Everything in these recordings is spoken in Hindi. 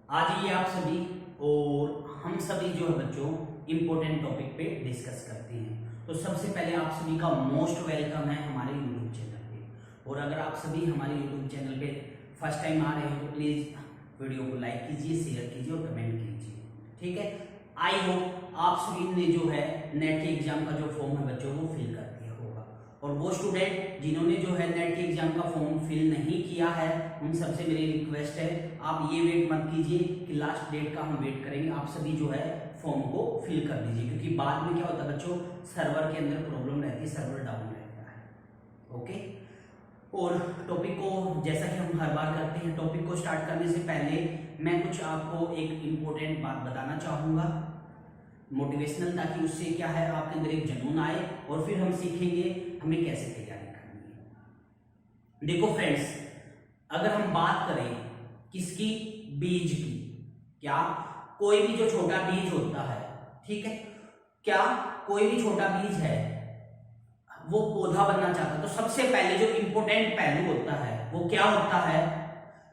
आज ये आप सभी और हम सभी जो है बच्चों इम्पोर्टेंट टॉपिक पे डिस्कस करते हैं। तो सबसे पहले आप सभी का मोस्ट वेलकम है हमारे यूट्यूब चैनल पे। और अगर आप सभी हमारे यूट्यूब चैनल पे फर्स्ट टाइम आ रहे हो तो प्लीज वीडियो को लाइक कीजिए, शेयर कीजिए और कमेंट कीजिए, ठीक है। आई होप आप सभी ने जो है नेट के एग्जाम का जो फॉर्म है बच्चों वो फिल कर दिया होगा। और वो स्टूडेंट जिन्होंने जो है नेट के एग्जाम का फॉर्म फिल नहीं किया है उन सबसे मेरी रिक्वेस्ट है, आप ये वेट मत कीजिए कि लास्ट डेट का हम वेट करेंगे। आप सभी जो है फॉर्म को फिल कर दीजिए, क्योंकि बाद में क्या होता है बच्चों, सर्वर के अंदर प्रॉब्लम रहती है, सर्वर डाउन रहता है। ओके, और टॉपिक को जैसा कि हम हर बार करते हैं, टॉपिक को स्टार्ट करने से पहले मैं कुछ आपको एक इम्पोर्टेंट बात बताना चाहूंगा, मोटिवेशनल, ताकि उससे क्या है आपके अंदर एक जुनून आए और फिर हम सीखेंगे हमें कैसे तैयारी करनी है। देखो फ्रेंड्स, अगर हम बात करें किसकी, बीज की, क्या कोई भी जो छोटा बीज होता है, ठीक है, क्या कोई भी छोटा बीज है वो पौधा बनना चाहता है, तो सबसे पहले जो इंपॉर्टेंट पहलू होता है वो क्या होता है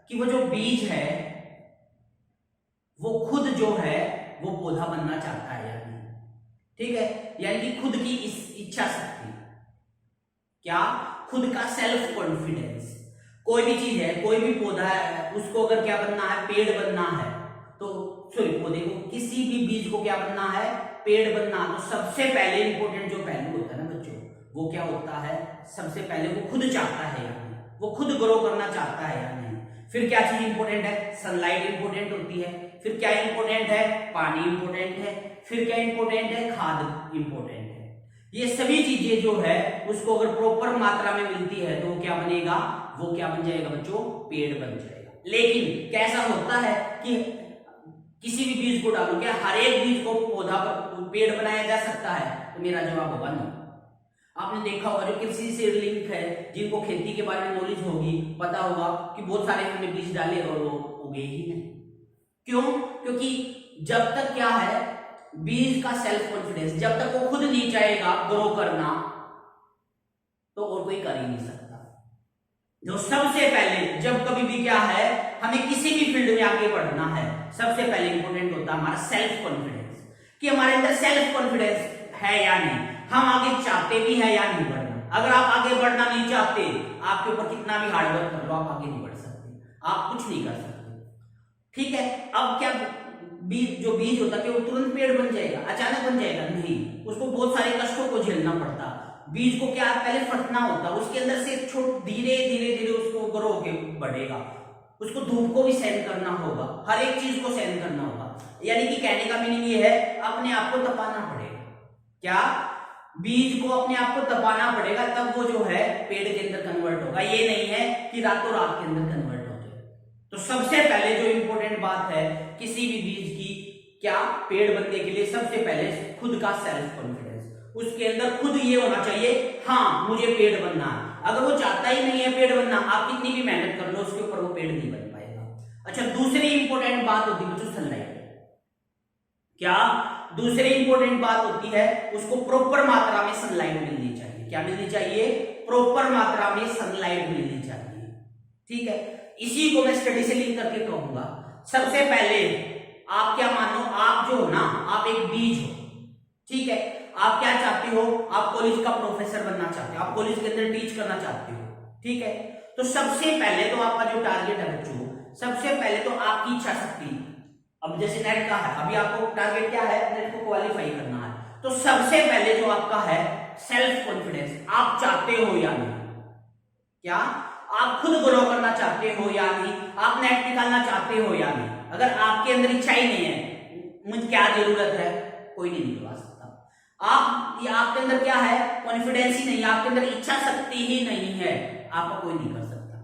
कि वो जो बीज है वो खुद जो है वो पौधा बनना चाहता है या नहीं, ठीक है। यानी कि खुद की इस इच्छा शक्ति, क्या खुद का सेल्फ कॉन्फिडेंस। कोई भी चीज है, कोई भी पौधा है, उसको अगर क्या बनना है, पेड़ बनना है, तो सॉरी पौधे को, किसी भी बीज को क्या बनना है, पेड़ बनना। तो सबसे पहले इंपॉर्टेंट जो पहलू होता है ना बच्चों, वो क्या होता है, सबसे पहले वो खुद चाहता है या नहीं, वो खुद ग्रो करना चाहता है या नहीं। फिर क्या चीज इंपॉर्टेंट है, सनलाइट इंपॉर्टेंट होती है। फिर क्या इंपॉर्टेंट है, पानी इंपॉर्टेंट है। फिर क्या इंपॉर्टेंट है, खाद इंपॉर्टेंट है। ये सभी चीजें जो है उसको अगर प्रॉपर मात्रा में मिलती है तो वो क्या बनेगा, वो क्या बन जाएगा बच्चों, पेड़ बन जाएगा। लेकिन कैसा होता है कि किसी भी बीज को डालो, क्या हर एक बीज को पौधा पर पेड़ बनाया जा सकता है, तो मेरा जवाब होगा नहीं। आपने देखा होगा जो कृषि से लिंक है, जिनको खेती के बारे में नॉलेज होगी, पता होगा कि बहुत सारे हमने बीज डाले और वो उगे ही नहीं। क्यों? क्योंकि जब तक क्या है, बीज का सेल्फ कॉन्फिडेंस जब तक वो खुद नहीं चाहेगा ग्रो करना, तो और कोई कर ही नहीं सकता। जो सबसे पहले जब कभी भी क्या है, हमें किसी भी फील्ड में आगे बढ़ना है, सबसे पहले इंपॉर्टेंट होता है हमारा सेल्फ कॉन्फिडेंस, कि हमारे अंदर सेल्फ कॉन्फिडेंस है या नहीं, हम आगे चाहते भी है या नहीं बढ़ना। अगर आप आगे बढ़ना नहीं चाहते, आपके ऊपर कितना भी हार्डवर्क कर लो, आप आगे नहीं बढ़ सकते, आप कुछ नहीं कर सकते, ठीक है। अब क्या बीज, जो बीज होता है वो तुरंत पेड़ बन जाएगा, अचानक बन जाएगा नहीं, उसको बहुत सारे कष्टों को झेलना पड़ता। बीज को क्या पहले फटना होता, उसके अंदर से धीरे धीरे धीरे उसको ग्रो होके बढ़ेगा, उसको धूप को भी सहन करना होगा, हर एक चीज को सहन करना होगा। यानी कि कहने का मीनिंग ये है, अपने आप को तपाना पड़ेगा, क्या बीज को अपने आप को तपाना पड़ेगा, तब वो जो है पेड़ के अंदर कन्वर्ट होगा। ये नहीं है कि रातों रात के अंदर कन्वर्ट हो जाए। तो सबसे पहले जो इंपॉर्टेंट बात है किसी भी बीज की, क्या पेड़ बनने के लिए सबसे पहले खुद का सेल्फ कॉन्फिडेंस, उसके अंदर खुद ये होना चाहिए, हाँ मुझे पेड़ बनना है। अगर वो चाहता ही नहीं है पेड़ बनना, आप कितनी भी मेहनत कर लो उसके ऊपर वो पेड़ नहीं बन पाएगा। अच्छा, दूसरी इंपॉर्टेंट बात होती है बच्चों सनलाइट। क्या दूसरी इंपॉर्टेंट बात होती है, उसको प्रॉपर मात्रा में सनलाइट मिलनी चाहिए। क्या मिलनी चाहिए, प्रॉपर मात्रा में सनलाइट मिलनी चाहिए, ठीक है। इसी को मैं स्टडी से लिंक करके कहूंगा। सबसे पहले आप क्या मानो, आप जो हो ना, आप एक बीज हो, ठीक है। आप क्या चाहते हो, आप कॉलेज का प्रोफेसर बनना चाहते हो, आप कॉलेज के अंदर टीच करना चाहते हो, ठीक है। तो सबसे पहले तो आपका जो टारगेट है बच्चों, सबसे पहले तो आपकी इच्छा शक्ति, अब जैसे नेट का है, अभी आपको टारगेट क्या है, नेट को क्वालिफाई करना है, तो सबसे पहले जो आपका है सेल्फ कॉन्फिडेंस, आप चाहते हो या नहीं, क्या आप खुद ग्रो करना चाहते हो या नहीं, आप नेट निकालना चाहते हो या नहीं। अगर आपके अंदर इच्छा ही नहीं है, मुझे क्या जरूरत है, कोई नहीं निकलवा सकता। आप, या आपके अंदर क्या है, कॉन्फिडेंस ही नहीं है, आपके अंदर इच्छा शक्ति ही नहीं है, आपका कोई नहीं कर सकता।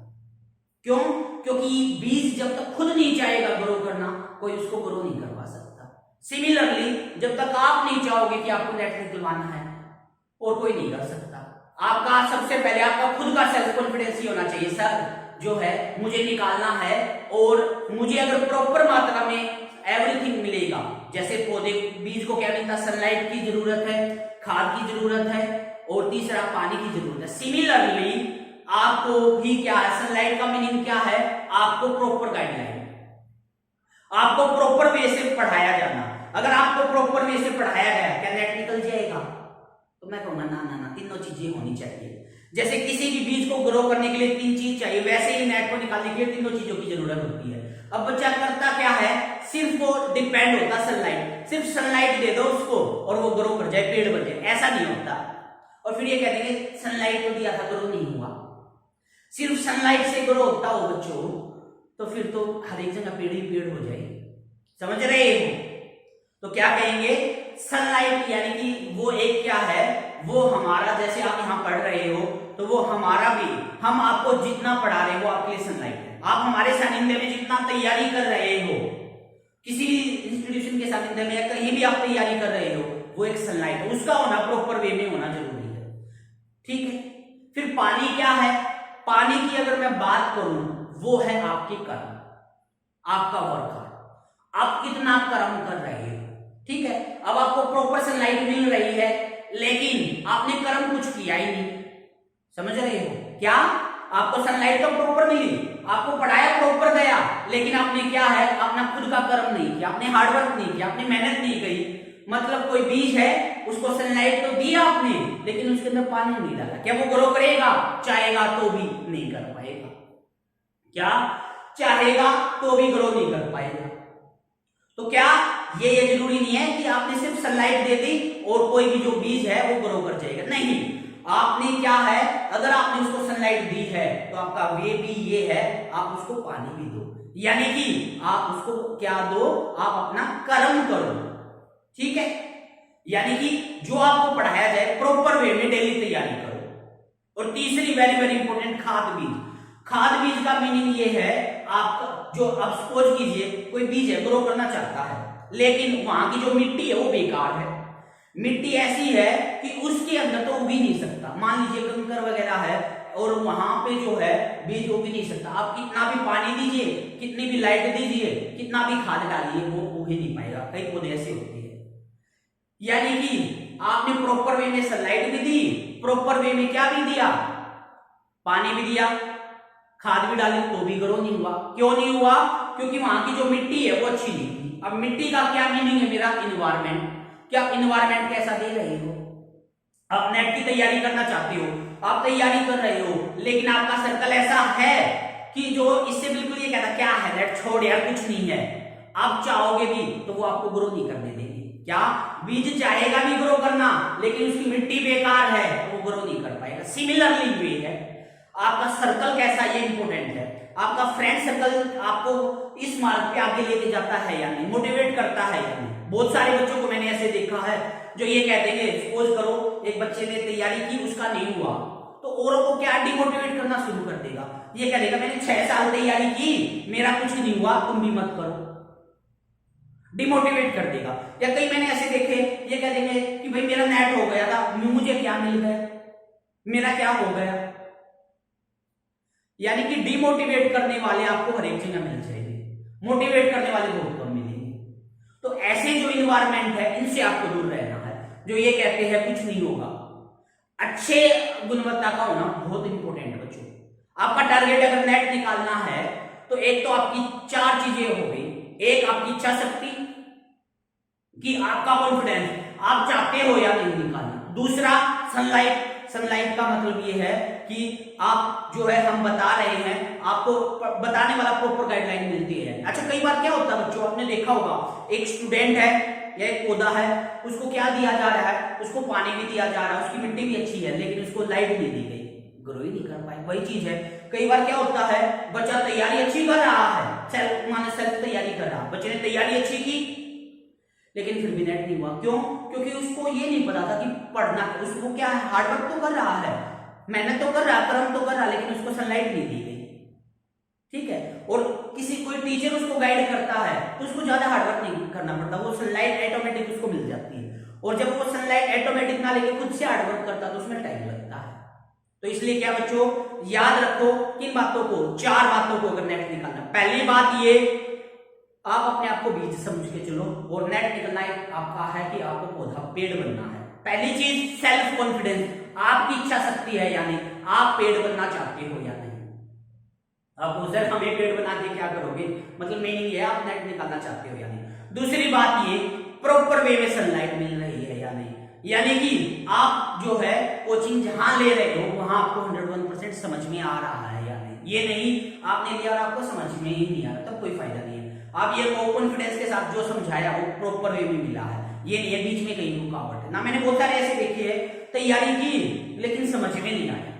क्यों? क्योंकि बीज जब तक खुद नहीं चाहेगा ग्रो करना, कोई उसको ग्रो नहीं करवा सकता। सिमिलरली जब तक आप नहीं चाहोगे कि आपको नेट निकलवाना है, और कोई नहीं कर सकता। आपका सबसे पहले आपका खुद का सेल्फ कॉन्फिडेंस ही होना चाहिए, सर जो है मुझे निकालना है, और मुझे अगर प्रॉपर मात्रा में एवरीथिंग मिलेगा, जैसे पौधे बीज को क्या मिलता है, सनलाइट की जरूरत है, खाद की जरूरत है, और तीसरा पानी की जरूरत है। सिमिलरली आपको भी क्या है, सनलाइट का मीनिंग क्या है, आपको प्रॉपर गाइडलाइन, आपको प्रॉपर वे से पढ़ाया जाना। अगर आपको प्रॉपर वे से पढ़ाया गया, क्या नेट निकल जाएगा? तो मैं कहूंगा ना ना ना, तीनों चीजें होनी चाहिए। जैसे किसी भी बीज को ग्रो करने के लिए 3 चीज चाहिए, वैसे ही नेट को निकालने के लिए तीनों चीजों की जरूरत होती है। अब बच्चा करता क्या है, सिर्फ वो डिपेंड होता सनलाइट, सिर्फ सनलाइट दे दो उसको और वो ग्रो कर जाए, पेड़ बन जाए, ऐसा नहीं होता। और फिर ये कह देंगे सनलाइट तो दिया था, ग्रो नहीं हुआ। सिर्फ सनलाइट से ग्रो होता हो बच्चों, तो फिर तो हर एक जगह पेड़ ही पेड़ हो जाए। समझ रहे हो? तो क्या कहेंगे, सनलाइट यानी कि वो एक क्या है, वो हमारा, जैसे आप यहां पढ़ रहे हो तो वो हमारा भी, हम आपको जितना पढ़ा रहे हो वो आपके लिए सनलाइट है। आप हमारे सानिध्य में जितना तैयारी कर रहे हो, किसी इंस्टीट्यूशन के सानिध्य में या कहीं भी आप तैयारी कर रहे हो, वो एक सनलाइट है, उसका होना प्रॉपर वे में होना जरूरी है। ठीक है। फिर पानी क्या है, पानी की अगर मैं बात करूं, वो है आपके कर्म, आपका वर्क, आप कितना कर्म कर रहे हो। ठीक है। अब आपको प्रॉपर सनलाइट मिल रही है, लेकिन आपने कर्म कुछ किया ही नहीं। समझ रहे हो? क्या आपको सनलाइट तो प्रॉपर मिली, आपको पढ़ाया प्रॉपर गया, लेकिन आपने क्या है, अपना खुद का कर्म नहीं किया, आपने हार्डवर्क नहीं किया, आपने मेहनत नहीं की। मतलब कोई बीज है, उसको सनलाइट तो दी आपने, लेकिन उसके अंदर पानी नहीं डाला, क्या वो ग्रो करेगा? चाहेगा तो भी नहीं कर पाएगा। क्या चाहेगा तो भी ग्रो नहीं कर पाएगा। तो क्या ये जरूरी नहीं है कि आपने सिर्फ सनलाइट दे दी और कोई भी जो बीज है वो ग्रो कर जाएगा, नहीं। आपने क्या है, अगर आपने उसको सनलाइट दी है तो आपका वे भी ये है, आप उसको पानी भी दो, यानी कि आप उसको क्या दो, आप अपना कर्म करो। ठीक है। यानी कि जो आपको पढ़ाया जाए प्रॉपर वे में डेली तैयारी करो। और तीसरी वेरी वेरी इंपॉर्टेंट, खाद बीज। खाद बीज का मीनिंग ये है, आपका जो, अब सपोज कीजिए कोई बीज है, ग्रो करना चाहता है, लेकिन वहां की जो मिट्टी है वो बेकार है, मिट्टी ऐसी है कि उसके अंदर तो उग ही नहीं सकता। मान लीजिए कंकर वगैरह है और वहां पे जो है बीज उग ही नहीं सकता। आप कितना भी पानी दीजिए, कितनी भी लाइट दीजिए, कितना भी खाद डालिए, वो उग ही नहीं पाएगा। कई पौधे ऐसे होते हैं। यानी कि आपने प्रॉपर वे में सनलाइट भी दी, प्रॉपर वे में क्या भी दिया, पानी भी दिया, खाद भी डाली, तो भी ग्रो नहीं हुआ। क्यों नहीं हुआ? क्योंकि वहां की जो मिट्टी है वो अच्छी नहीं थी। अब मिट्टी का क्या मीनिंग है मेरा, इन्वायरमेंट। क्या इन्वायरमेंट कैसा दे रहे हो? आप नेट की तैयारी करना चाहते हो, आप तैयारी कर रहे हो, लेकिन आपका सर्कल ऐसा है कि जो इससे बिल्कुल ये कहता क्या है नेट, छोड़ यार कुछ नहीं है, आप चाहोगे भी तो वो आपको ग्रो नहीं करने देंगे। क्या बीज चाहेगा भी ग्रो करना, लेकिन उसकी मिट्टी बेकार है तो वो ग्रो नहीं कर पाएगा। सिमिलरली वे है, आपका सर्कल कैसा, ये इंपॉर्टेंट है। आपका फ्रेंड सर्कल आपको इस मार्ग पे आगे लेके जाता है या नहीं, मोटिवेट करता है या नहीं। बहुत सारे बच्चों को मैंने ऐसे देखा है जो ये कहते हैं, सपोज करो एक बच्चे ने तैयारी की, उसका नहीं हुआ, तो औरों को क्या डिमोटिवेट करना शुरू कर देगा। ये कह देगा मैंने 6 साल तैयारी की, मेरा कुछ नहीं हुआ, तुम भी मत करो, डिमोटिवेट कर देगा। या कई मैंने ऐसे देखे, ये कह देंगे कि भाई मेरा नेट हो गया था, मुझे क्या मिल गया, मेरा क्या हो गया। यानी कि डिमोटिवेट करने वाले आपको हर एक जगह मिल जाएंगे, मोटिवेट करने वाले बहुत कम मिलेंगे। तो ऐसे जो इन्वायरमेंट है इनसे आपको दूर रहना है, जो ये कहते हैं कुछ नहीं होगा। अच्छे गुणवत्ता का होना बहुत इंपॉर्टेंट है बच्चों। आपका टारगेट अगर नेट निकालना है तो एक तो आपकी 4 चीजें हो गई। एक आपकी इच्छा शक्ति, कि आपका कॉन्फिडेंस, आप चाहते हो या नहीं निकालना। दूसरा सनलाइट, सनलाइट का मतलब ये है कि आप जो है, हम बता रहे हैं, आपको बताने वाला प्रॉपर गाइडलाइन मिलती है। अच्छा कई बार क्या होता है बच्चों, आपने देखा होगा एक स्टूडेंट है या एक पौधा है, उसको क्या दिया जा रहा है, उसको पानी भी दिया जा रहा है, उसकी मिट्टी भी अच्छी है, लेकिन उसको लाइट नहीं दी गई, ग्रो ही नहीं कर पाए। वही चीज है, कई बार क्या होता है, बच्चा तैयारी अच्छी कर रहा है, सेल्फ तैयारी कर रहा है, बच्चे ने तैयारी अच्छी की, लेकिन फिर भी नेट नहीं हुआ। क्यों? क्योंकि उसको ये नहीं पता था कि पढ़ना, उसको क्या है, हार्डवर्क तो कर रहा है, मेहनत तो कर रहा है, कर्म तो कर रहा है, लेकिन उसको सनलाइट नहीं दी गई। ठीक है। और किसी कोई टीचर उसको गाइड करता है तो उसको ज्यादा हार्डवर्क नहीं करना पड़ता, वो सनलाइट ऑटोमेटिक उसको मिल जाती है। और जब वो सनलाइट ऑटोमेटिक ना लेके खुद से हार्डवर्क करता तो उसमें टाइम लगता है। तो इसलिए क्या बच्चों, याद रखो किन बातों को, 4 बातों को अगर नेट निकालना। पहली बात ये, आप अपने आप को बीज समझ के चलो, और नेट निकलना आपका है कि आपको पौधा पेड़ बनना है। पहली चीज सेल्फ कॉन्फिडेंस, आपकी इच्छा शक्ति है या नहीं, आप पेड़ बनना चाहते हो या नहीं। आपको सर हमें पेड़ बना के क्या करोगे, मतलब मीनिंग ये आप नेट निकालना चाहते हो या नहीं। दूसरी बात ये प्रॉपर वे में सनलाइट मिल रही है या नहीं, यानी कि आप जो है कोचिंग जहां ले रहे हो वहां आपको 101% समझ में आ रहा है या नहीं। ये नहीं आपने लिया और आपको समझ में ही नहीं आ रहा, तब कोई फायदा नहीं है। आप ये कॉन्फिडेंस के साथ जो समझाया वो प्रॉपर वे में मिला है, ये नहीं है बीच में कहीं रुकावट है ना। मैंने बहुत सारे ऐसे देखे है तैयारी की लेकिन समझ में नहीं आया,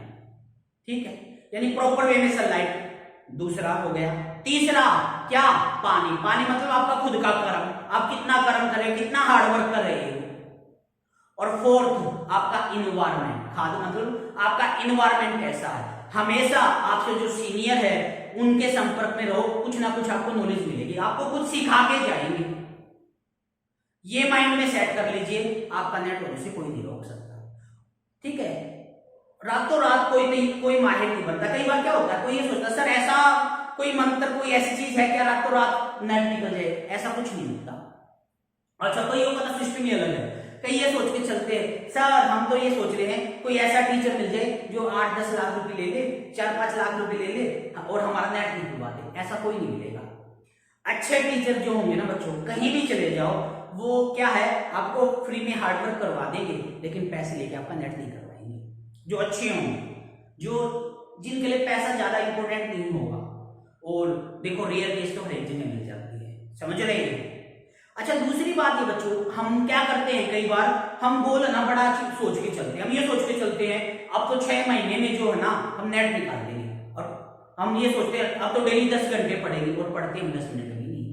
ठीक है, यानी प्रॉपर वे में सनलाइट दूसरा हो गया। तीसरा क्या, पानी। पानी मतलब आपका खुद का कर्म, आप कितना कर्म कर रहे हो, कितना हार्डवर्क कर रहे हो। और फोर्थ आपका इन्वायरमेंट, खाद मतलब आपका इन्वायरमेंट कैसा है। हमेशा आपसे जो सीनियर है उनके संपर्क में रहो, कुछ ना कुछ आपको नॉलेज मिलेगी, आपको कुछ सिखा के जाएंगे। ये माइंड में सेट कर लीजिए, आपका नेट होने से कोई नहीं रोक सकता, ठीक है। रातों रात कोई माहिर नहीं बनता। कई बार क्या होता है, कोई ये सोचता सर ऐसा कोई मंत्र, कोई ऐसी चीज है क्या रातों रात नेट निकल जाए, ऐसा कुछ नहीं होता। अच्छा, कईयों का सिस्टम ही अलग है। कई ये सोच के चलते हैं सर हम तो ये सोच रहे हैं कोई ऐसा टीचर मिल जाए जो 8-10 लाख रुपए ले ले, 4-5 लाख रुपए ले ले और हमारा नेट नहीं खुलवा दे, ऐसा कोई नहीं मिलेगा। अच्छे टीचर जो होंगे ना बच्चों, कहीं भी चले जाओ वो क्या है आपको फ्री में हार्डवर्क करवा देंगे, लेकिन पैसे लेके आपका नेट नहीं करवाएंगे। जो अच्छे होंगे, जो जिनके लिए पैसा ज्यादा इंपॉर्टेंट नहीं होगा। और देखो रेयर केस तो हर एक जगह मिल जाती है, समझ रहे हैं। अच्छा, दूसरी बात ये बच्चों, हम क्या करते हैं कई बार हम गोल ना बड़ा सोच के चलते हैं। हम ये सोच के चलते हैं अब तो 6 महीने में जो है ना हम नेट निकाल देंगे, और हम ये सोचते हैं अब तो डेली 10 घंटे पढ़ेंगे, और पढ़ते हम 10 मिनट भी नहीं।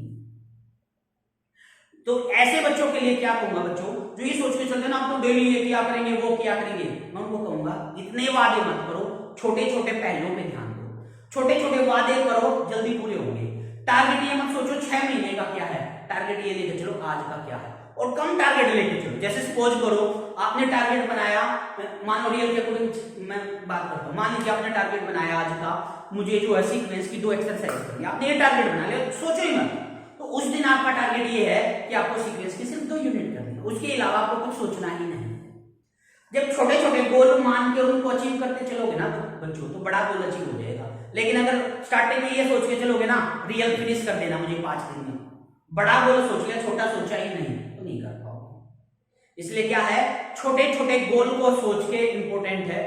तो ऐसे बच्चों के लिए क्या कहूंगा, बच्चों जो ये सोच के चलते हैं ना अब तो डेली ये क्या करेंगे वो क्या करेंगे, मैं उनको कहूंगा इतने वादे मत करो, छोटे छोटे पहलुओं पे ध्यान दो। छोटे छोटे वादे करो, जल्दी पूरे होंगे। टारगेट ये मत सोचो 6 महीने का क्या है, टारगेट ये लेके चलो आज का क्या है, और कम टारगेट लेके चलो। जैसे सपोज करो आपने टारगेट बनाया, मान रियल के अकॉर्डिंग मैं बात करता हूं, मान लीजिए आपने टारगेट बनाया आज का मुझे जो है सीक्वेंस की 2 एक्सरसाइज करनी है, आपने ये टारगेट बना लिया, सोचो ही मत। तो उस दिन आपका टारगेट ये है कि आपको सीक्वेंस की सिर्फ 2 यूनिट करनी है, उसके अलावा आपको कुछ सोचना ही नहीं है। जब छोटे छोटे गोल मान के उनको अचीव करते चलोगे ना बच्चों, तो बड़ा गोल अचीव हो जाएगा। लेकिन अगर स्टार्टिंग में ये सोच के चलोगे ना रियल फिनिश कर देना मुझे 5 दिन में, बड़ा गोल सोच लिया छोटा सोचा ही नहीं, तो नहीं कर पाओगे। इसलिए क्या है, छोटे छोटे गोल को सोच के इंपॉर्टेंट है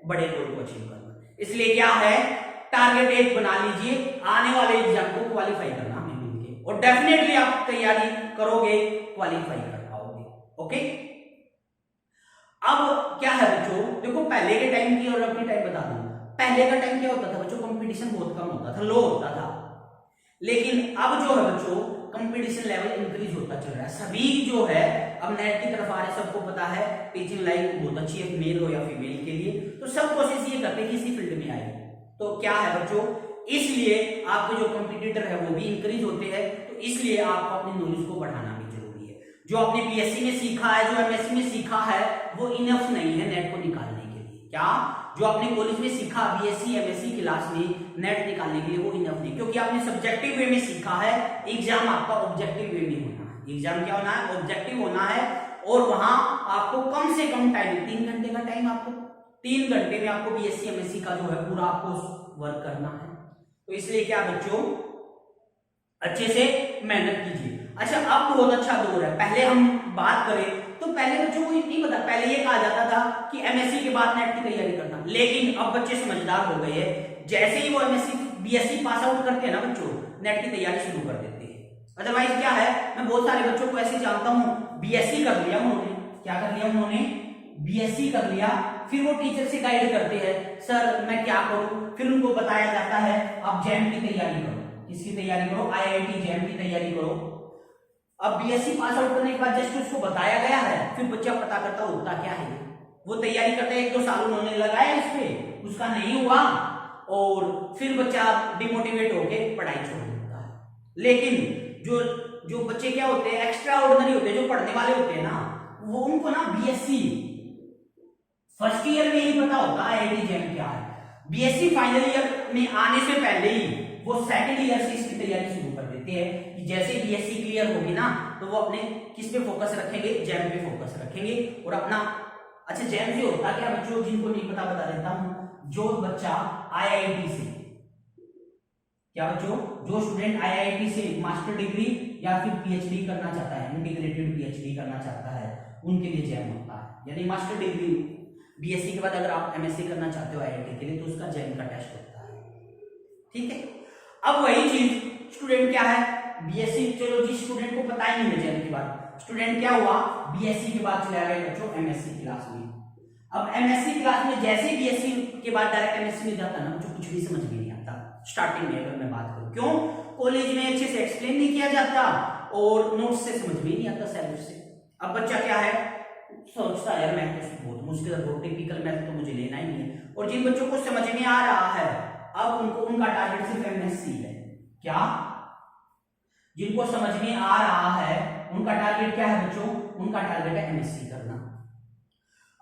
बड़े गोल को अचीव करना। इसलिए क्या है, टारगेट एक बना लीजिए, आने वाले एग्जाम को क्वालिफाई करना हमें मिलके, और डेफिनेटली आप तैयारी करोगे क्वालिफाई कर पाओगे। ओके, अब क्या है बच्चों, देखो पहले के टाइम की और अपनी टाइम बता दूं। पहले का टाइम क्या होता था बच्चों, कंपटीशन बहुत कम होता था, लो होता था। लेकिन अब जो है बच्चों कंपटीशन लेवल इंक्रीज होता चल रहा है। सभी जो है अब नेट की तरफ आ रहे हैं, सबको पता है टीचिंग लाइन बहुत अच्छी है, मेल हो या फीमेल के लिए, तो सब कोशिश ये करते हैं कि इसी फील्ड में आए। तो क्या है बच्चों, इसलिए आपके जो कंपटीटर है वो भी इंक्रीज होते हैं, तो इसलिए आपको अपनी नॉलेज को बढ़ाना भी जरूरी है। जो आपने बीएससी में सीखा है, जो एमएससी में सीखा है, वो इनफ नहीं है नेट को निकालने के लिए। क्या जो आपने कॉलेज में सीखा बीएससी एमएससी क्लास में नेट निकालने के लिए वो इनफ नहीं, क्योंकि आपने सब्जेक्टिव वे में सीखा है। एग्जाम आपका ऑब्जेक्टिव वे में होना है, एग्जाम क्या होना है, ऑब्जेक्टिव होना है। और वहां आपको कम से कम टाइम, 3 घंटे का टाइम, आपको 3 घंटे में आपको बीएससी एमएससी का जो है पूरा आपको वर्क करना है। तो इसलिए क्या बच्चों, अच्छे से मेहनत कीजिए। अच्छा, अब बहुत अच्छा दौर है। पहले हम बात करें तो पहले बच्चों को नहीं पता, पहले ये कहा जाता था कि एमएससी के बाद नेट की तैयारी करना, लेकिन अब बच्चे समझदार हो गए हैं। जैसे ही वो एमएससी बीएससी पास आउट करते हैं ना बच्चों, नेट की तैयारी शुरू कर देते हैं। अदरवाइज क्या है, मैं बहुत सारे बच्चों को ऐसे जानता हूं, बीएससी कर लिया उन्होंने, क्या कर लिया उन्होंने, बीएससी कर लिया, फिर वो टीचर से गाइड करते हैं सर मैं क्या करूं, फिर उनको बताया जाता है आप जैम की तैयारी करो। किसकी तैयारी करो, आईआईटी जैम की तैयारी करो। अब बीएससी पास आउट करने के बाद जस्ट उसको बताया गया है, फिर बच्चा पता करता होता क्या है, वो तैयारी करते 1-2 साल उन्होंने लगाया इस पे, उसका नहीं हुआ, और फिर बच्चा डिमोटिवेट होके पढ़ाई छोड़ देता है। लेकिन जो बच्चे क्या होते हैं, एक्स्ट्रा ऑर्डिनरी होते हैं, जो पढ़ने वाले होते हैं ना, वो उनको ना बीएससी फर्स्ट ईयर में ही पता होता है आईआईटी जैम क्या है। बीएससी फाइनल ईयर में आने से पहले ही वो सेकंड ईयर से इसकी तैयारी शुरू कर देते हैं कि जैसे बीएससी क्लियर होगी ना तो वो अपने किस पे फोकस रखेंगे, जैम पे फोकस रखेंगे और अपना। अच्छा, जैम से होता क्या बच्चों, जिनको नहीं पता बता देता हूं, जो बच्चा आईआईटी से क्या बच्चों, जो स्टूडेंट आईआईटी से मास्टर डिग्री या फिर पीएचडी करना चाहता है, इंटीग्रेटेड पीएचडी करना चाहता है, उनके लिए जैम होता है। यानी मास्टर डिग्री बीएससी के बाद अगर आप एमएससी करना चाहते हो आईआईटी के लिए तो उसका जैम का टेस्ट होता है। ठीक है, अब वही चीज स्टूडेंट क्या है, बीएससी, चलो जिस स्टूडेंट को पता ही नहीं है जैम के बाद, स्टूडेंट क्या हुआ, बीएससी के बाद चला गया बच्चों एमएससी क्लास में। अब एमएससी क्लास में जैसे बीएससी के बाद डायरेक्ट एमएससी में जाता ना, जो कुछ भी समझ में नहीं आता स्टार्टिंग में, अगर मैं बात करूं, क्यों, कॉलेज में अच्छे से एक्सप्लेन नहीं किया जाता और नोट्स से समझ में नहीं आता सिलेबस से। अब बच्चा क्या है, सोचता है यार मैथ तो बहुत मुश्किल है, बहुत टिपिकल मैथ तो मुझे लेना ही नहीं है। और जिन बच्चों को समझ में आ रहा है, अब उनको उनका टारगेट सिर्फ एमएससी है। क्या, जिनको समझ में आ रहा है उनका टारगेट क्या है बच्चों, उनका टारगेट है एमएससी करना।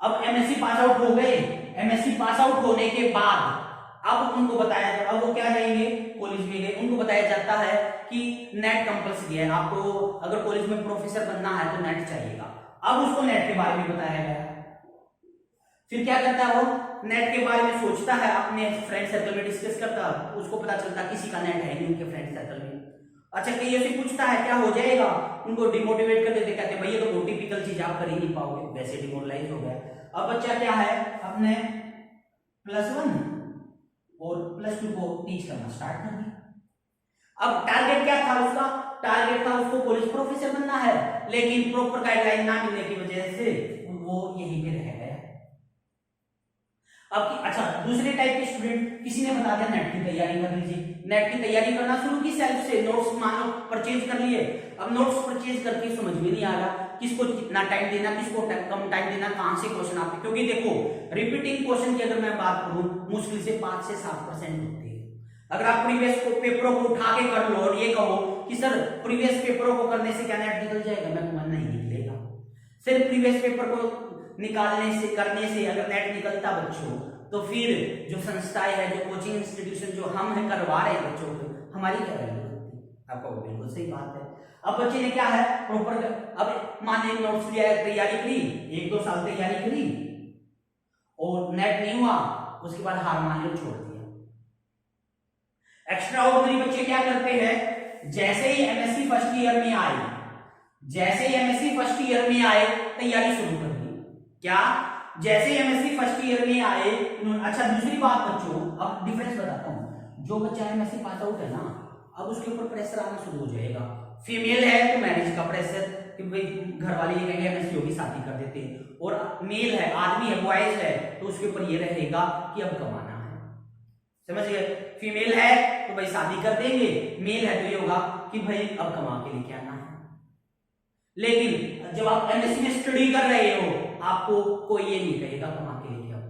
अब एमएससी पास आउट हो गए, एमएससी पास आउट होने के बाद अब उनको बताया, अब वो क्या जाएंगे, कॉलेज में गए, उनको बताया जाता है कि नेट कंपल्सरी है, आपको अगर कॉलेज में प्रोफेसर बनना है तो नेट चाहिएगा। अब उसको नेट के बारे में बताया गया, फिर क्या करता है वो, नेट के बारे में सोचता है, अपने फ्रेंड सर्कल में डिस्कस करता है, उसको पता चलता किसी का नेट है नहीं उनके फ्रेंड सर्कल में। अच्छा, कहीं से पूछता है क्या हो जाएगा, उनको डिमोटिवेट कर देते, कहते भैया तो बहुत टिपिकल चीज आप कर ही नहीं पाओगे, वैसे डिमोरलाइज हो गया। अब बच्चा क्या है, अपने +1 और +2 को टीच करना स्टार्ट कर दिया। अब टारगेट क्या था उसका, टारगेट था उसको कॉलेज प्रोफेसर बनना है, लेकिन प्रॉपर गाइडलाइन ना मिलने की वजह से वो यहीं पे रह गया। अब अच्छा, दूसरे टाइप के स्टूडेंट, किसी ने बता दिया नेट की तैयारी कर लीजिए, नेट की तैयारी करना शुरू की सेल्फ से, नोट्स मानो परचेज कर लिए। अब नोट्स परचेज करके समझ में नहीं आ रहा किसको कितना टाइम देना, किसको कम टाइम देना, कहां से क्वेश्चन आते, क्योंकि देखो रिपीटिंग क्वेश्चन की अगर मैं बात करूं मुश्किल से 5 से 7% होते हैं। अगर आप प्रीवियस पेपरों को उठा के कर लो और ये कहो कि सर प्रीवियस पेपरों को करने से क्या नेट निकल जाएगा, मैं कहूंगा नहीं निकलेगा। सिर्फ प्रीवियस पेपर को निकालने से, करने से अगर नेट निकलता बच्चों, तो फिर जो संस्थाएं है, जो कोचिंग इंस्टीट्यूशन जो हम है करवा रहे हैं बच्चों को, हमारी क्या वैल्यू होती है? आपका बिल्कुल सही बात है। अब बच्चे ने क्या है प्रॉपर, अब माने नोट्स लिया, तैयारी करी, 1-2 साल तैयारी करी और नेट नहीं हुआ, उसके बाद हार मान लो, छोड़ दिया। एक्स्ट्रा ऑर्डिनरी बच्चे क्या करते हैं, जैसे ही एमएससी फर्स्ट ईयर में आए, जैसे ही एमएससी फर्स्ट ईयर में आए तैयारी शुरू कर दी। क्या, जैसे एमएससी फर्स्ट ईयर में आए। अच्छा, दूसरी बात बच्चों, अब डिफरेंस बताता हूं, जो बच्चा एमएससी पास आउट है ना, अब उसके ऊपर प्रेशर आना शुरू हो जाएगा। फीमेल है तो मैरिज का प्रेशर कि भाई घर वाले ये कहेंगे एमएससी होगी शादी कर देते हैं, और मेल है, आदमी है, बॉयज है, तो उसके ऊपर ये रहेगा कि अब कमाना है। समझ गए, फीमेल है तो भाई शादी कर देंगे, मेल है तो ये होगा कि भाई अब कमा के लेके आना है। लेकिन जब आप एमएससी में स्टडी कर रहे हो, आपको कोई ये नहीं कहेगा कमा के लेके आओ।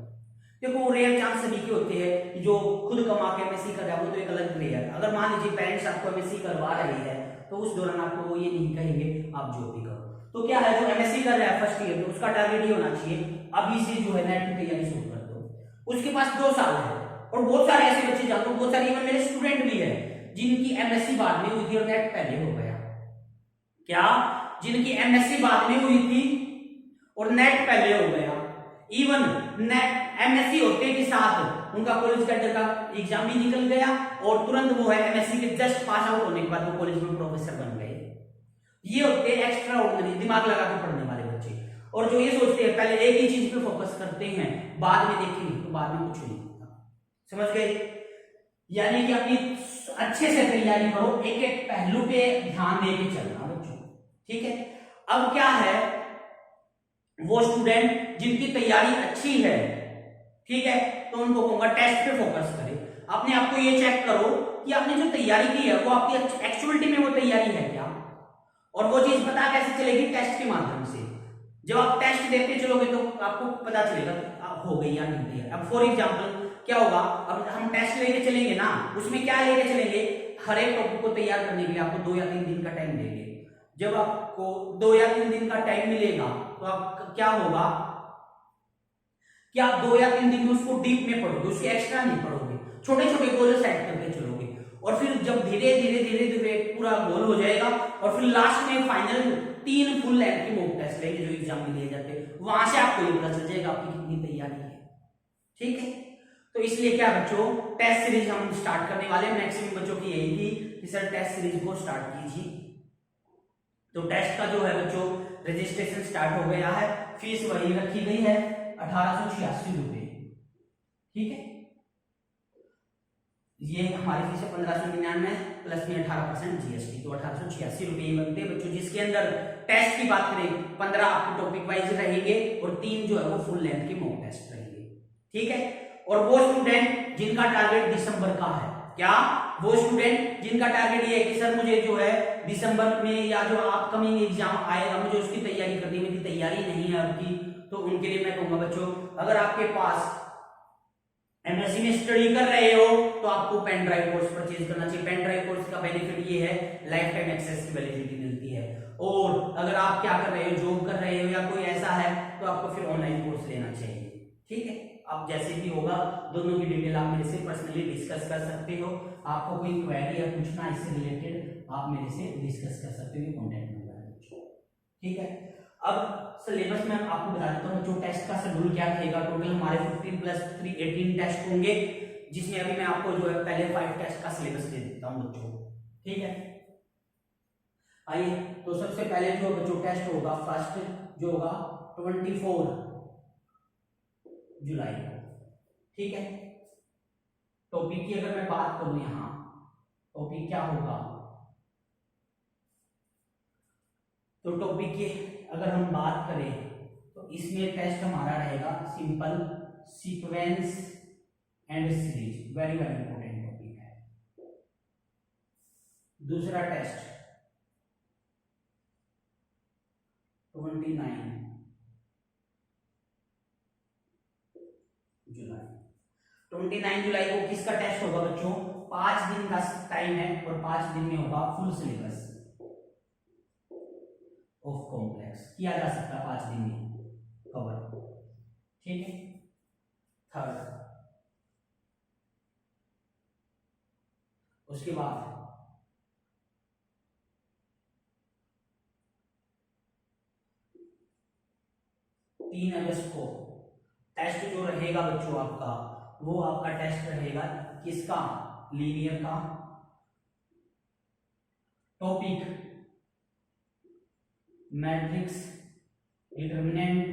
देखो रेयर चांस सभी के होते हैं कि जो खुद कमा के एमएससी कर रहा है, वो तो एक अलग रेयर। अगर मान लीजिए पेरेंट्स आपको एमएससी करवा रहे हैं, तो उस दौरान आपको वो ये नहीं कहेंगे आप जो भी करो। तो क्या है, जो एमएससी कर रहा है फर्स्ट ईयर में, उसका टारगेट ये होना चाहिए अभी से जो है नेट की तैयारी शुरू कर दो। उसके पास 2 साल है, और बहुत सारे ऐसे बच्चे जानते हो, बहुत सारे इवन मेरे स्टूडेंट भी है जिनकी एमएससी बाद में हुई थी और नेट पहले हो गया। क्या, जिनकी एमएससी बाद में हुई थी और नेट पहले हो गया। इवन नेट एमएससी होते के साथ उनका कॉलेज कैडर का एग्जाम भी निकल गया और तुरंत वो है एमएससी के जस्ट पास आउट होने के बाद वो कॉलेज में प्रोफेसर बन गए। ये होते हैं एक्स्ट्रा ऑर्डिनरी, दिमाग लगा के पढ़ने वाले बच्चे, और जो ये सोचते हैं पहले एक ही चीज पे फोकस करते हैं, बाद में देखेंगे तो बाद में कुछ नहीं होता। समझ गए, यानी कि अपनी अच्छे से तैयारी करो, एक एक पहलू पे ध्यान देके चलना बच्चों। ठीक है, अब क्या है, वो स्टूडेंट जिनकी तैयारी अच्छी है, ठीक है, तो उनको कहूंगा टेस्ट पे फोकस करें। अपने आप को ये चेक करो कि आपने जो तैयारी की है वो आपकी एक्चुअलिटी में वो तैयारी है क्या, और वो चीज पता कैसे चलेगी, टेस्ट के माध्यम से। जब आप टेस्ट देते चलोगे तो आपको पता चलेगा आप हो गई या नहीं गई। अब फॉर एग्जांपल क्या होगा, अब हम टेस्ट लेके चलेंगे ना, उसमें क्या लेके चलेंगे, हर एक टॉपिक को तैयार करने के लिए आपको 2 या 3 दिन का टाइम देंगे। जब आपको 2 या 3 दिन का टाइम मिलेगा तो आप क्या होगा कि आप 2 या 3 दिन में उसको डीप में पढ़ोगे, उसके एक्स्ट्रा नहीं पढ़ोगे, छोटे छोटे गोल सेट करके चलोगे, और फिर जब धीरे धीरे धीरे धीरे पूरा गोल हो जाएगा, और फिर लास्ट में फाइनल 3 फुल लेंथ की मॉक टेस्ट लेंगे जो एग्जाम में लिए जाते हैं, वहां से आपको ये पता चल जाएगा आपकी कितनी तैयारी है। ठीक है, तो इसलिए क्या बच्चों, टेस्ट सीरीज हम स्टार्ट करने वाले हैं। मैक्सिमम बच्चों की यही थी कि सर टेस्ट सीरीज को स्टार्ट कीजिए। तो टेस्ट का जो है बच्चों रजिस्ट्रेशन स्टार्ट हो गया है। फीस वही रखी गई है 1886 रुपए, ठीक है। ये हमारी फीस है 1599 प्लस में 18% जीएसटी, तो 1886 रुपए बनते हैं बच्चों। जिसके अंदर टेस्ट की बात करें 15 आपके टॉपिक वाइज रहेंगे और 3 जो है वो फुल लेंथ के मॉक टेस्ट रहेंगे, ठीक है। और वो स्टूडेंट जिनका टारगेट दिसंबर का है, क्या वो स्टूडेंट जिनका टारगेट ये है कि सर मुझे जो है दिसंबर में या जो अपकमिंग एग्जाम आएगा मुझे उसकी तैयारी करनी है, मेरी तैयारी नहीं है अभी, तो उनके लिए मैं कहूंगा बच्चों, अगर आपके पास एमएससी में स्टडी कर रहे हो तो आपको पेन ड्राइव कोर्स परचेज करना चाहिए। पेन ड्राइव कोर्स का बेनिफिट ये है लाइफ टाइम एक्सेस की वैलिडिटी मिलती है। और अगर आप क्या कर रहे हो, जॉब कर रहे हो या कोई ऐसा है, तो आपको फिर ऑनलाइन कोर्स लेना चाहिए, ठीक है। आप जैसे भी होगा दोनों की डिटेल आप मेरे से पर्सनली डिस्कस कर सकते हो। आपको कोई क्वेरी या पूछना इससे रिलेटेड आप मेरे से डिस्कस कर सकते हो, कॉन्टैक्ट नंबर है, ठीक है। अब सिलेबस में आपको बता देता हूँ जो टेस्ट का शेड्यूल क्या रहेगा। टोटल हमारे 15 + 3 18 टेस्ट होंगे, जिसमें अभी मैं आपको जो है पहले 5 टेस्ट का सिलेबस दे देता हूँ बच्चों, ठीक है। आइए, तो सबसे पहले जो बच्चों टेस्ट होगा, फर्स्ट जो होगा 24 जुलाई को, ठीक है। टॉपिक की अगर मैं बात करूं, यहां टॉपिक क्या होगा, तो टॉपिक की अगर हम बात करें तो इसमें टेस्ट हमारा रहेगा simple sequence and series, very very important topic है। दूसरा टेस्ट 29 जुलाई 29 जुलाई को किसका टेस्ट होगा बच्चों, 5 दिन का टाइम है और 5 दिन में होगा फुल सिलेबस ऑफ कॉम्प्लेक्स, किया जा सकता है 5 दिन में कवर, ठीक है। थर्ड, उसके बाद 3 अगस्त को टेस्ट जो रहेगा बच्चों आपका, वो आपका टेस्ट रहेगा किसका, लीनियर का। Topic matrix determinant,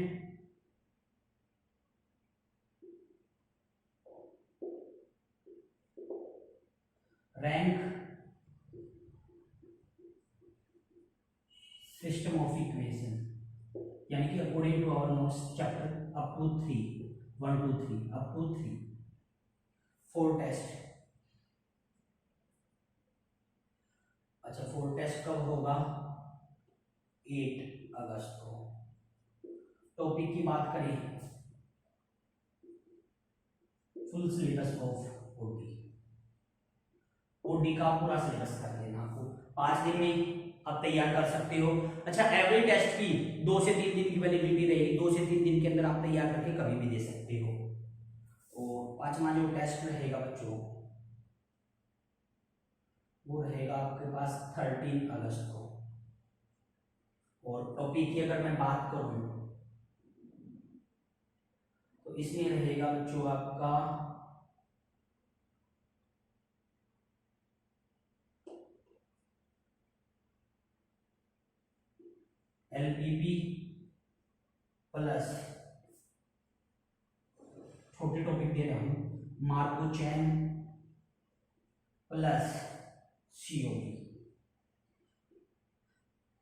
rank, system of equation, यानी कि according to our notes chapter up to 3 1 2 3 up to 3 4 test. अच्छा, 4 टेस्ट कब होगा, 8 अगस्त को। टॉपिक की बात करें full syllabus of OD, OD का पूरा सिलेबस कर लेना आपको 5 दिन में आप तैयार कर सकते हो। अच्छा, एवरी टेस्ट की 2 से 3 दिन की वैलिडिटी रहेगी, 2 से 3 दिन के अंदर आप तैयार करके कभी भी दे सकते हो। और 5वां जो टेस्ट रहेगा बच्चों वो रहेगा आपके पास 13 अगस्त को। और टॉपिक की अगर मैं बात करूं तो इसमें रहेगा बच्चों आपका एलपीपी प्लस, छोटे टॉपिक दे रहा हूं, मार्को चैन प्लस सीओपी।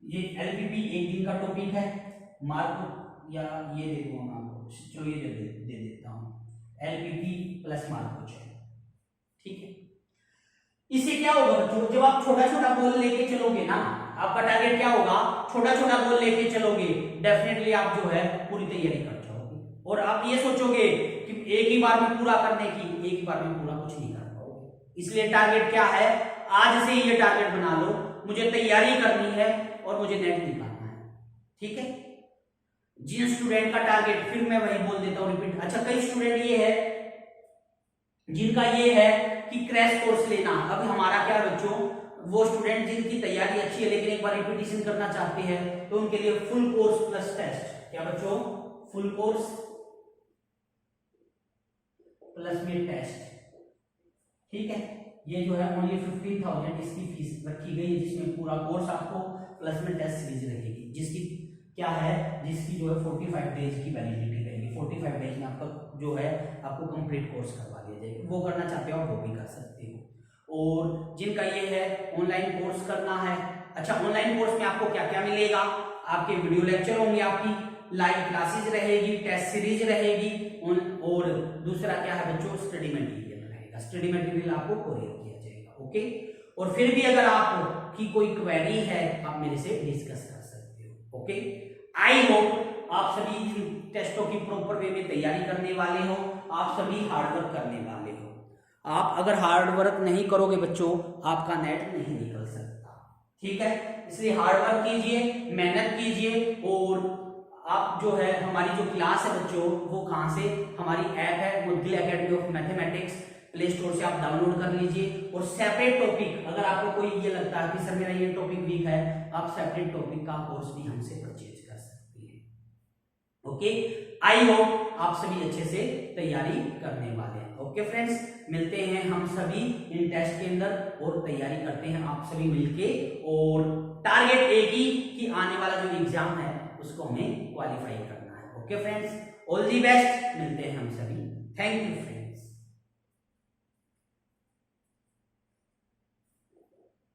ये एलपीपी 1 दिन का टॉपिक है, मार्को या ये दे दूंगा आपको, चलो ये दे देता हूं, एलपीपी प्लस मार्को चैन, ठीक है। इससे क्या होगा बच्चों, जब आप छोटा छोटा गोल लेके चलोगे ना, आपका टारगेट क्या होगा, छोटा छोटा गोल लेके चलोगे, डेफिनेटली आप जो है पूरी तैयारी कर जाओगे। और आप ये सोचोगे कि एक ही बार में पूरा करने की, एक ही बार में पूरा कुछ नहीं कर पाओगे। इसलिए टारगेट क्या है, आज से ये टारगेट बना लो, मुझे तैयारी करनी है और मुझे नेट निकालना है, ठीक है। जिन स्टूडेंट का टारगेट, फिर मैं वही बोल देता हूँ रिपीट। अच्छा, कई स्टूडेंट ये है जिनका ये है कि क्रैश कोर्स लेना। अब हमारा क्या बच्चों, वो स्टूडेंट जिनकी तैयारी अच्छी है लेकिन एक बार रिपीटिशन करना चाहते हैं, तो उनके लिए फुल कोर्स प्लस टेस्ट। क्या बच्चों, फुल कोर्स प्लस में टेस्ट, ठीक है। ये जो है ओनली 15,000 इसकी फीस रखी गई है, जिसमें पूरा कोर्स आपको प्लस में टेस्ट सीरीज रहेगी, जिसकी क्या है, जिसकी जो है 45 डेज की वैलिडिटी रहेगी। 45 डेज में आपका जो है आपको कंप्लीट कोर्स करवा दिया जाएगा। वो करना चाहते हो आप वो भी कर सकते हो। और जिनका ये है ऑनलाइन कोर्स करना है, अच्छा ऑनलाइन कोर्स में आपको क्या क्या मिलेगा, आपके वीडियो लेक्चर होंगे, आपकी लाइव क्लासेज रहेगी, टेस्ट सीरीज रहेगी, और दूसरा क्या है बच्चों, स्टडी मटेरियल रहेगा। स्टडी मटेरियल आपको कोरियर किया जाएगा, ओके। और फिर भी अगर आपकी कोई क्वेरी है आप मेरे से डिस्कस कर सकते हो, ओके। आई होप आप सभी इन टेस्टों की प्रॉपर वे में तैयारी करने वाले हो, आप सभी हार्डवर्क करने वाले हो। आप अगर हार्डवर्क नहीं करोगे बच्चों, आपका नेट नहीं निकल सकता, ठीक है। इसलिए हार्डवर्क कीजिए, मेहनत कीजिए। और आप जो है हमारी जो क्लास है बच्चों, वो कहाँ से, हमारी ऐप है Mudgil academy of mathematics, play store से आप डाउनलोड कर लीजिए। और सेपरेट टॉपिक, अगर आपको कोई ये लगता है कि सर मेरा ये टॉपिक वीक है, आप सेपरेट टॉपिक का कोर्स भी हमसे परचेज कर सकते हैं, ओके। आई होप आप सभी अच्छे से तैयारी करने वाले हैं, ओके फ्रेंड्स। मिलते हैं हम सभी इन टेस्ट के अंदर और तैयारी करते हैं आप सभी मिलके। और टारगेट एक ही कि आने वाला जो एग्जाम है उसको हमें क्वालिफाई करना है, okay friends. All the best, मिलते हैं हम सभी। Thank you friends.